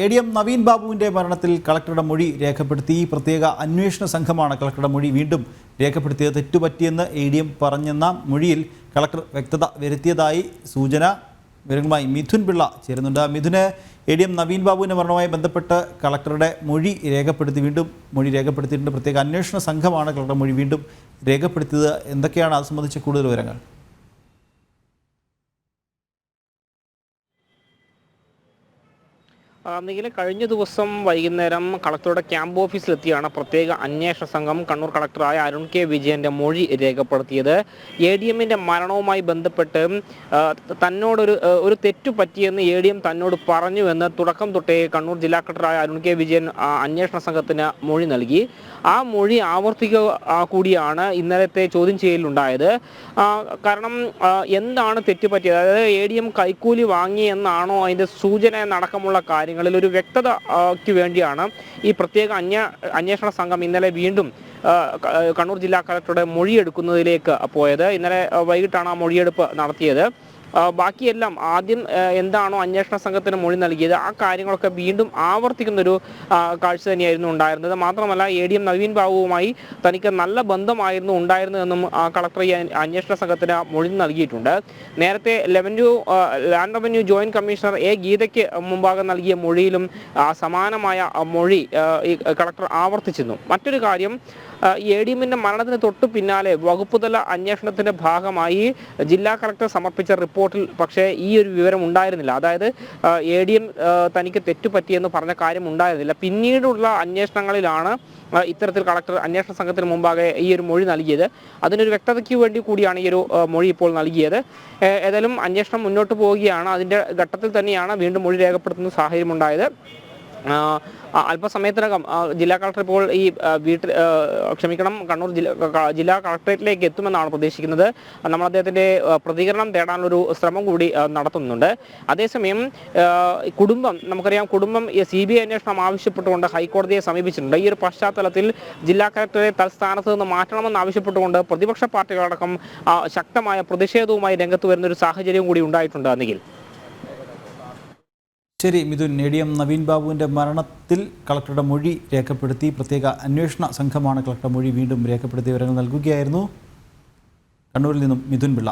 ADM Naveen ബാബുവിന്റെ മരണത്തിൽ കളക്ടറുടെ മൊഴി രേഖപ്പെടുത്തി. പ്രത്യേക അന്വേഷണ സംഘമാണ് കളക്ടറുടെ മൊഴി വീണ്ടും രേഖപ്പെടുത്തിയത്. തെറ്റുപറ്റിയെന്ന് ADM പറഞ്ഞെന്ന മൊഴിയിൽ കളക്ടർ വ്യക്തത വരുത്തിയതായി സൂചന. വിവരങ്ങളുമായി മിഥുൻ പിള്ള ചേരുന്നുണ്ട്. മിഥുന്, ADM നവീൻ ബാബുവിന്റെ മരണവുമായി ബന്ധപ്പെട്ട് കളക്ടറുടെ മൊഴി വീണ്ടും മൊഴി രേഖപ്പെടുത്തിയിട്ടുണ്ട്. പ്രത്യേക അന്വേഷണ സംഘമാണ് കളക്ടറുടെ മൊഴി വീണ്ടും രേഖപ്പെടുത്തിയത്. എന്തൊക്കെയാണ് അത് സംബന്ധിച്ച കൂടുതൽ വിവരങ്ങൾ? നിഖിൽ, കഴിഞ്ഞ ദിവസം വൈകുന്നേരം കളക്ടറുടെ ക്യാമ്പ് ഓഫീസിലെത്തിയാണ് പ്രത്യേക അന്വേഷണ സംഘം കണ്ണൂർ കളക്ടറായ അരുൺ കെ വിജയന്റെ മൊഴി രേഖപ്പെടുത്തിയത്. ADMന്റെ മരണവുമായി ബന്ധപ്പെട്ട് തന്നോടൊരു തെറ്റു പറ്റിയെന്ന് ADM തന്നോട് പറഞ്ഞുവെന്ന് തുടക്കം തൊട്ടേ കണ്ണൂർ ജില്ലാ കളക്ടറായ അരുൺ കെ വിജയൻ അന്വേഷണ സംഘത്തിന് മൊഴി നൽകി. ആ മൊഴി ആവർത്തിക്കുക കൂടിയാണ് ഇന്നലത്തെ ചോദ്യം ചെയ്യലുണ്ടായത്. കാരണം എന്താണ് തെറ്റുപറ്റിയത്, അതായത് ADM കൈക്കൂലി വാങ്ങി എന്നാണോ, അതിൻ്റെ സൂചന എന്നടക്കമുള്ള കാര്യങ്ങളിൽ ഒരു വ്യക്തതയ്ക്ക് വേണ്ടിയാണ് ഈ പ്രത്യേക അന്വേഷണ സംഘം ഇന്നലെ വീണ്ടും കണ്ണൂർ ജില്ലാ കളക്ടറുടെ മൊഴിയെടുക്കുന്നതിലേക്ക് പോയത്. ഇന്നലെ വൈകിട്ടാണ് ആ മൊഴിയെടുപ്പ് നടത്തിയത്. ബാക്കിയെല്ലാം ആദ്യം എന്താണോ അന്വേഷണ സംഘത്തിന് മൊഴി നൽകിയത് ആ കാര്യങ്ങളൊക്കെ വീണ്ടും ആവർത്തിക്കുന്നൊരു കാഴ്ച തന്നെയായിരുന്നു ഉണ്ടായിരുന്നത്. മാത്രമല്ല ADM നവീൻ ബാബുവുമായി തനിക്ക് നല്ല ബന്ധമായിരുന്നു ഉണ്ടായിരുന്നതെന്നും കളക്ടർ ഈ അന്വേഷണ സംഘത്തിന് മൊഴി നൽകിയിട്ടുണ്ട്. നേരത്തെ ലാൻഡ് റവന്യൂ ജോയിന്റ് കമ്മീഷണർ ഗീതയ്ക്ക് മുമ്പാകെ നൽകിയ മൊഴിയിലും സമാനമായ മൊഴി ഈ കളക്ടർ ആവർത്തിച്ചിരുന്നു. മറ്റൊരു കാര്യം, ADMന്റെ മരണത്തിന് തൊട്ടു പിന്നാലെ വകുപ്പുതല അന്വേഷണത്തിന്റെ ഭാഗമായി ജില്ലാ കളക്ടർ സമർപ്പിച്ച റിപ്പോർട്ടിൽ പക്ഷേ ഈ ഒരു വിവരം ഉണ്ടായിരുന്നില്ല. അതായത് ADM തനിക്ക് തെറ്റുപറ്റിയെന്ന് പറഞ്ഞ കാര്യം ഉണ്ടായിരുന്നില്ല. പിന്നീടുള്ള അന്വേഷണങ്ങളിലാണ് ഇത്തരത്തിൽ കളക്ടർ അന്വേഷണ സംഘത്തിന് മുമ്പാകെ ഈ ഒരു മൊഴി നൽകിയത്. അതിനൊരു വ്യക്തതയ്ക്ക് വേണ്ടി കൂടിയാണ് ഈ ഒരു മൊഴി ഇപ്പോൾ നൽകിയത്. ഏതായാലും അന്വേഷണം മുന്നോട്ട് പോവുകയാണ്. അതിൻ്റെ ഘട്ടത്തിൽ തന്നെയാണ് വീണ്ടും മൊഴി രേഖപ്പെടുത്തുന്ന സാഹചര്യം ഉണ്ടായത്. അല്പസമയത്തിനകം ജില്ലാ കളക്ടർ ഇപ്പോൾ കണ്ണൂർ ജില്ലാ കളക്ടറേറ്റിലേക്ക് എത്തുമെന്നാണ് പ്രതീക്ഷിക്കുന്നത്. നമ്മൾ അദ്ദേഹത്തിൻ്റെ പ്രതികരണം തേടാനൊരു ശ്രമം കൂടി നടത്തുന്നുണ്ട്. അതേസമയം നമുക്കറിയാം, കുടുംബം CBI അന്വേഷണം ആവശ്യപ്പെട്ടുകൊണ്ട് ഹൈക്കോടതിയെ സമീപിച്ചിട്ടുണ്ട്. ഈ ഒരു പശ്ചാത്തലത്തിൽ ജില്ലാ കളക്ടറെ തൽസ്ഥാനത്ത് നിന്ന് മാറ്റണമെന്ന് ആവശ്യപ്പെട്ടുകൊണ്ട് പ്രതിപക്ഷ പാർട്ടികളടക്കം ശക്തമായ പ്രതിഷേധവുമായി രംഗത്ത് വരുന്നൊരു സാഹചര്യം കൂടി ഉണ്ടായിട്ടുണ്ട്. നിഖിൽ, ശരി മിഥുൻ, ADM നവീൻ ബാബുവിൻ്റെ മരണത്തിൽ കളക്ടറുടെ മൊഴി രേഖപ്പെടുത്തി. പ്രത്യേക അന്വേഷണ സംഘമാണ് കളക്ടറുടെ മൊഴി വീണ്ടും രേഖപ്പെടുത്തിയ വിവരങ്ങൾ നൽകുകയായിരുന്നു. കണ്ണൂരിൽ നിന്നും മിഥുൻ പിള്ള.